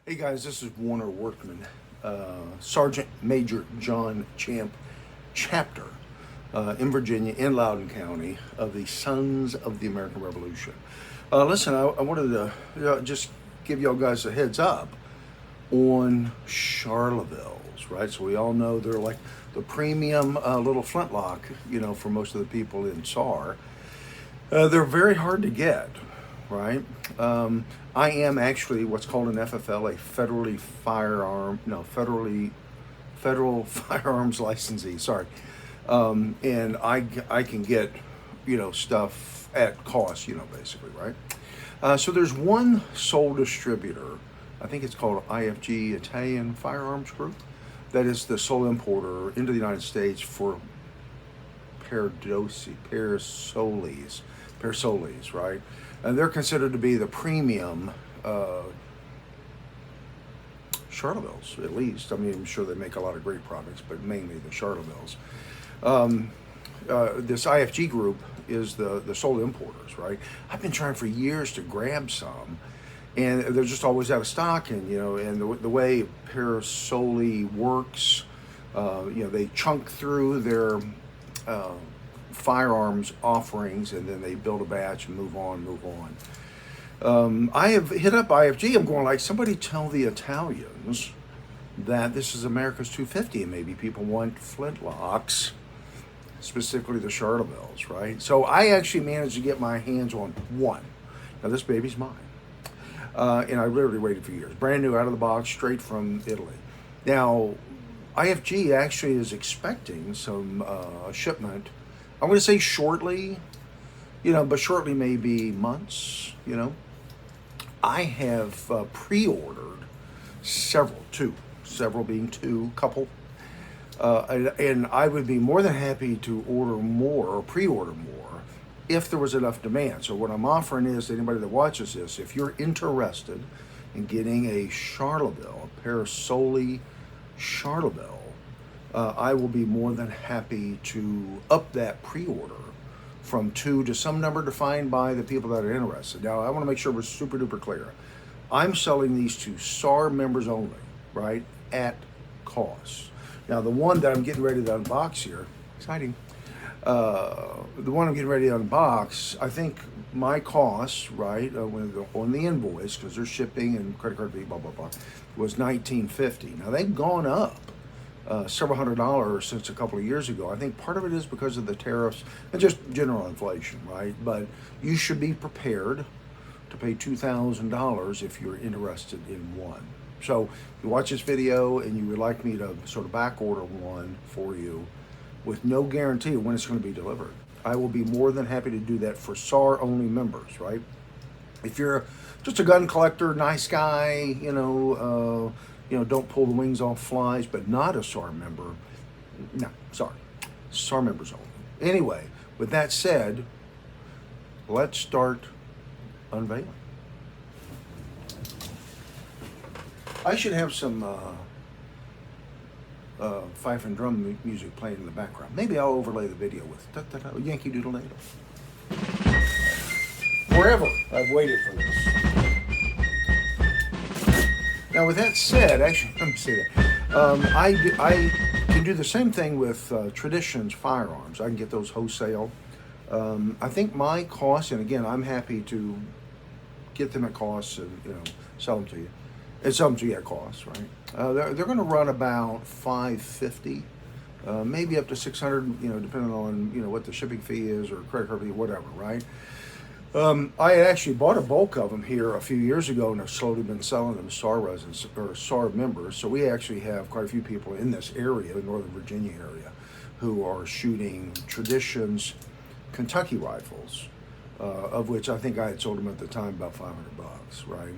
Hey guys, this is Warner Workman, Sergeant Major John Champ, chapter in Virginia, in Loudoun County, of the Sons of the American Revolution. Listen, I wanted to just give y'all guys a heads up on Charlevilles, right? So we all know they're like the premium little flintlock, for most of the people in SAR. They're very hard to get, right? I am actually what's called an FFL, a federal firearms licensee. Sorry, and I can get stuff at cost, basically, right? So there's one sole distributor. I think it's called IFG, Italian Firearms Group, that is the sole importer into the United States for Parasoles, right? And they're considered to be the premium Charlevilles, at least. I mean, I'm sure they make a lot of great products, but mainly the Charlevilles. This IFG group is the sole importers, right? I've been trying for years to grab some, and they're just always out of stock. And and the way Parasole works, they chunk through their firearms offerings, and then they build a batch and move on. I have hit up IFG. I'm going like, somebody tell the Italians that this is America's 250, and maybe people want flintlocks, specifically the Charlevilles, right? So I actually managed to get my hands on one. Now this baby's mine, and I literally waited for years. Brand new, out of the box, straight from Italy. Now IFG actually is expecting some shipment. I'm going to say shortly, but shortly may be months, I have pre-ordered several being two, couple, and I would be more than happy to order more or pre-order more if there was enough demand. So what I'm offering is, anybody that watches this, if you're interested in getting a Charleville, a Parasole Charleville, I will be more than happy to up that pre-order from 2 to some number defined by the people that are interested. Now, I want to make sure we're super duper clear. I'm selling these to SAR members only, right, at cost. Now, the one that I'm getting ready to unbox here, exciting, the one I'm getting ready to unbox, I think my cost, right, on the invoice, because they're shipping and credit card fee, blah, blah, blah, was $19.50. Now, they've gone up several $100s since a couple of years ago. I think part of it is because of the tariffs and just general inflation, right? But you should be prepared to pay $2,000 if you're interested in one. So if you watch this video and you would like me to sort of back order one for you with no guarantee of when it's going to be delivered, I will be more than happy to do that for SAR only members, right? If you're just a gun collector, nice guy, don't pull the wings off flies, but not a SAR member. No, sorry. SAR members only. Anyway, with that said, let's start unveiling. I should have some fife and drum music playing in the background. Maybe I'll overlay the video with Yankee Doodle Doodle. Forever I've waited for this. Now, with that said, actually, let me say that. I can do the same thing with Traditions firearms. I can get those wholesale. I think my cost, and again, I'm happy to get them at cost and sell them to you. And sell them to you at cost, right? They're going to run about $550, maybe up to $600, depending on what the shipping fee is or credit card fee, whatever, right? I had actually bought a bulk of them here a few years ago, and I've slowly been selling them to SAR residents or SAR members. So we actually have quite a few people in this area, the Northern Virginia area, who are shooting Traditions Kentucky rifles, of which I think I had sold them at the time about $500, right?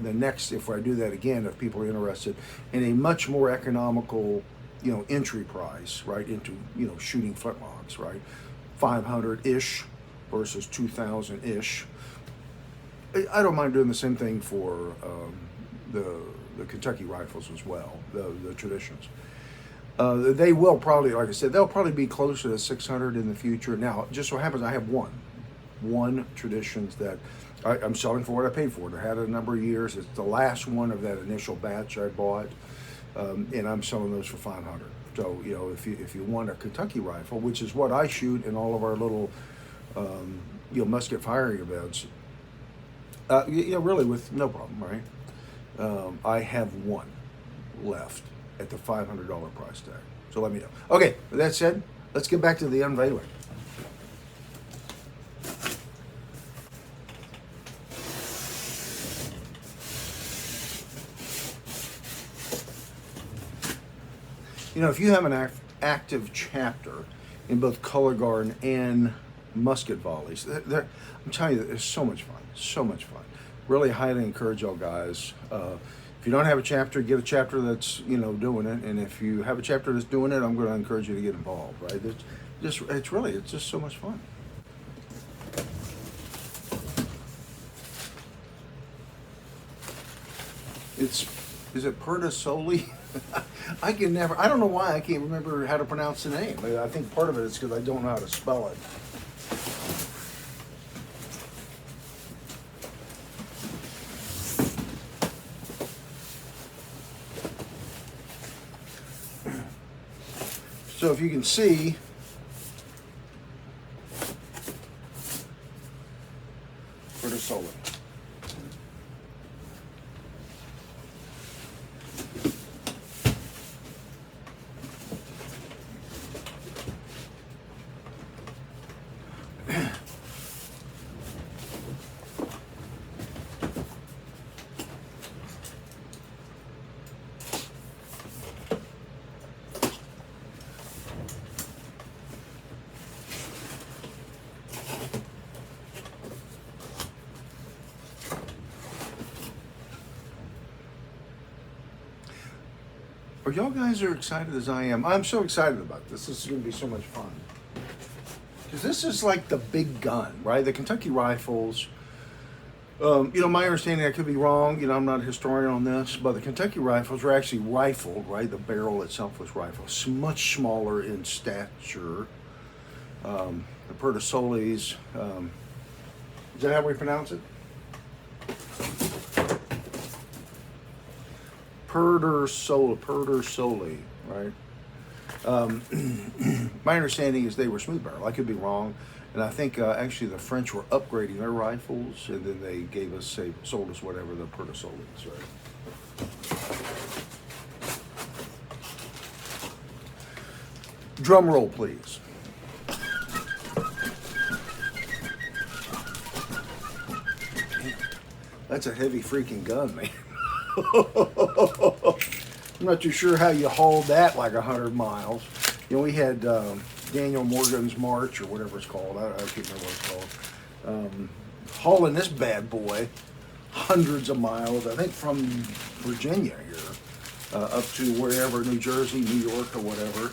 The next, if I do that again, if people are interested in a much more economical, entry price, right, into shooting flintlocks, right, 500-ish. Versus 2,000-ish. I don't mind doing the same thing for the Kentucky rifles as well, the Traditions. They will probably, like I said, they'll probably be closer to 600 in the future. Now, it just so happens I have one. one traditions that I'm selling for what I paid for it. I had it a number of years. It's the last one of that initial batch I bought, and I'm selling those for $500. So if you want a Kentucky rifle, which is what I shoot in all of our little musket firing events, really with no problem, right? I have one left at the $500 price tag. So let me know. Okay, with that said, let's get back to the unveiling. If you have an active chapter in both color guard and musket volleys, I'm telling you, it's so much fun, so much fun. Really highly encourage y'all guys. If you don't have a chapter, get a chapter that's doing it, and if you have a chapter that's doing it, I'm going to encourage you to get involved. Right? It's just so much fun. Is it Pertasoli? I don't know why I can't remember how to pronounce the name. I think part of it is because I don't know how to spell it. So if you can see, Pertasoli. Are y'all guys as excited as I am? I'm so excited about this. This is going to be so much fun. Because this is like the big gun, right? The Kentucky rifles. My understanding, I could be wrong. I'm not a historian on this, but the Kentucky rifles were actually rifled, right? The barrel itself was rifled. It's much smaller in stature. The Pertasolis, is that how we pronounce it? Pertarsoli, right? My understanding is they were smooth barrel. I could be wrong, and I think actually the French were upgrading their rifles, and then they sold us whatever the Pertasolis, right? Drum roll, please. That's a heavy freaking gun, man. I'm not too sure how you hauled that like 100 miles. We had Daniel Morgan's March, or whatever it's called. I can't remember what it's called. Hauling this bad boy hundreds of miles, I think from Virginia here, up to wherever, New Jersey, New York, or whatever.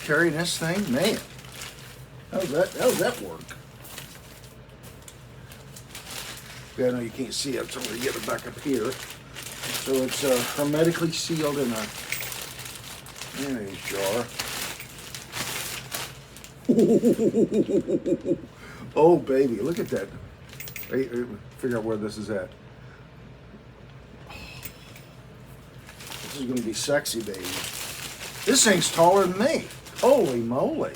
Carrying this thing, man. How's that work? I know you can't see it, so I'm going to get it back up here. So it's hermetically sealed in a jar. Oh, baby, look at that. Figure out where this is at. This is going to be sexy, baby. This thing's taller than me. Holy moly.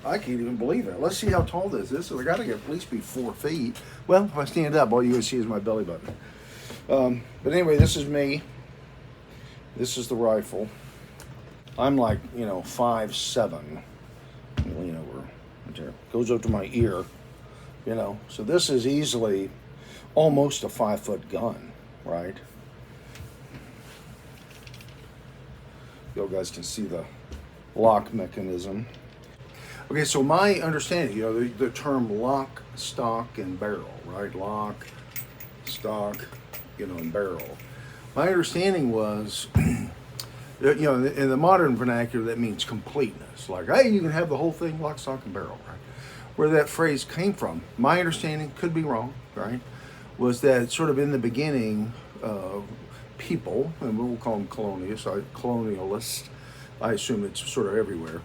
I can't even believe it. Let's see how tall this is. So I got to at least be 4 feet. Well, if I stand up, all you're going to see is my belly button. But anyway, this is me. This is the rifle. I'm like, 5'7". Lean over. Right there. Goes up to my ear. So this is easily almost a 5-foot gun, right? You guys can see the lock mechanism. Okay, so my understanding, the term lock, stock, and barrel, right? Lock, stock, and barrel. My understanding was, in the modern vernacular, that means completeness. Like, hey, you can have the whole thing, lock, stock, and barrel, right? Where that phrase came from, my understanding, could be wrong, right? Was that sort of in the beginning, people, and we'll call them colonialists, I assume it's sort of everywhere,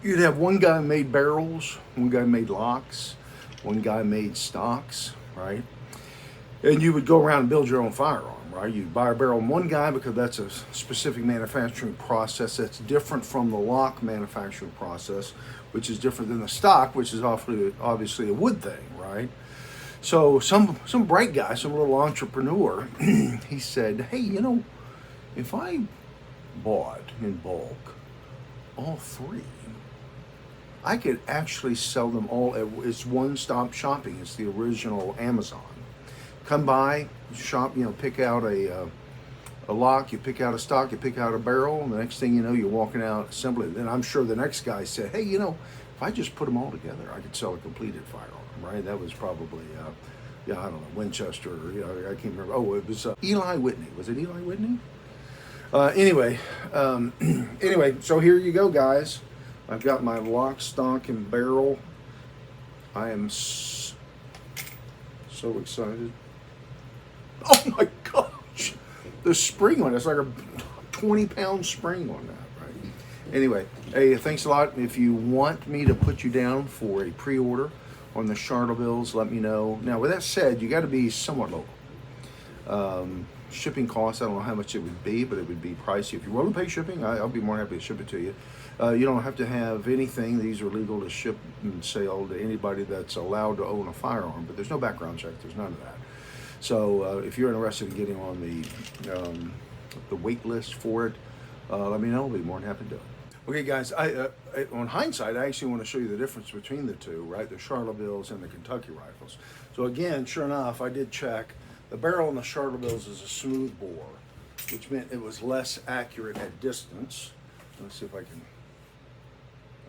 you'd have one guy made barrels, one guy made locks, one guy made stocks, right? And you would go around and build your own firearm, right? You'd buy a barrel from one guy because that's a specific manufacturing process that's different from the lock manufacturing process, which is different than the stock, which is obviously a wood thing, right? So some bright guy, some little entrepreneur, he said, hey, you know, if I bought in bulk all three, I could actually sell them all. It's one-stop shopping. It's the original Amazon. Come by, shop, you know, pick out a lock, you pick out a stock, you pick out a barrel, and the next thing you know, you're walking out assembling. Then I'm sure the next guy said, hey, you know, if I just put them all together, I could sell a completed firearm, right? That was probably, yeah, I don't know, Winchester, or, you know, I can't remember. Oh, it was Eli Whitney. Was it Eli Whitney? Anyway, so here you go, guys. I've got my lock, stock, and barrel. I am so excited. Oh my gosh! The spring on it, it's like a 20-pound spring on that, right? Anyway, hey, thanks a lot. If you want me to put you down for a pre-order on the Charlevilles, let me know. Now, with that said, you got to be somewhat local. Shipping costs, I don't know how much it would be, but it would be pricey. If you're willing to pay shipping, I'll be more happy to ship it to you. You don't have to have anything. These are legal to ship and sell to anybody that's allowed to own a firearm, but there's no background check. There's none of that. So if you're interested in getting on the wait list for it, let me know. I'll be more than happy to do it. Okay, guys, on hindsight, I actually want to show you the difference between the two, right? The Charlevilles and the Kentucky rifles. So again, sure enough, I did check. The barrel in the Charlevilles is a smooth bore, which meant it was less accurate at distance. Let's see if I can.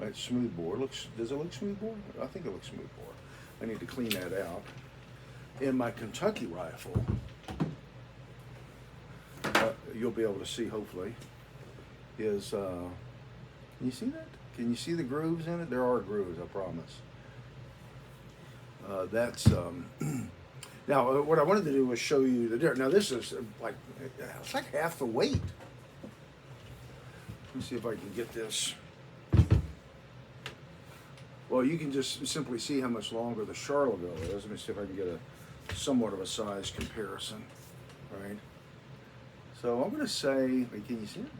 All right, smooth bore. Does it look smooth bore? I think it looks smooth bore. I need to clean that out. In my Kentucky rifle, you'll be able to see, hopefully, is, can you see that? Can you see the grooves in it? There are grooves, I promise. That's, now what I wanted to do was show you the difference. Now this is like, it's like half the weight. Let me see if I can get this. Well, you can just simply see how much longer the Charleville is. Let me see if I can get a somewhat of a size comparison, right? So I'm going to say, can you see it?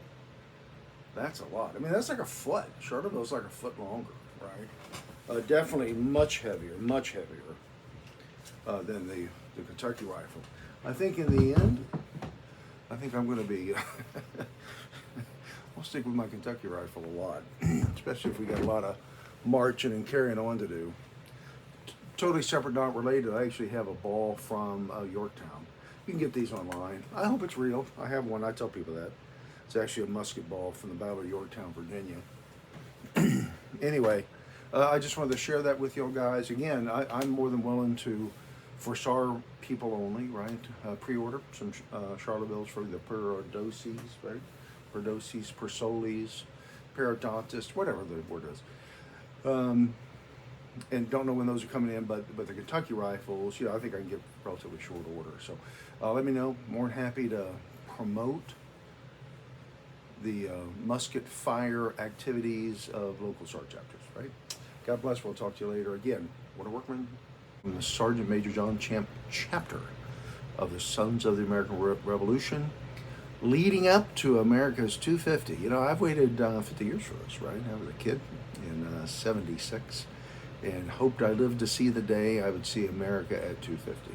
That's a lot. I mean, that's like a foot. Charleville's like a foot longer, right? Definitely much heavier than the Kentucky rifle. I think in the end, I think I'm going to be, I'll stick with my Kentucky rifle a lot, especially if we got a lot of marching and carrying on to do. Totally separate, not related. I actually have a ball from Yorktown. You can get these online. I hope it's real. I have one. I tell people that. It's actually a musket ball from the Battle of Yorktown, Virginia. Anyway, I just wanted to share that with y'all guys. Again, I'm more than willing to, for SAR people only, right? Pre-order some Charlevilles for the Periodoses, right? Periodoses, Persoles, Periodontists, whatever the word is. And don't know when those are coming in, but the Kentucky rifles, I think I can get relatively short order. So let me know. More than happy to promote the musket fire activities of local SAR chapters, right? God bless. We'll talk to you later. Again, Warner Workman from the Sergeant Major John Champ chapter of the Sons of the American Revolution, leading up to America's 250. I've waited 50 years for this, right? I was a kid in 76 and hoped I lived to see the day I would see America at 250.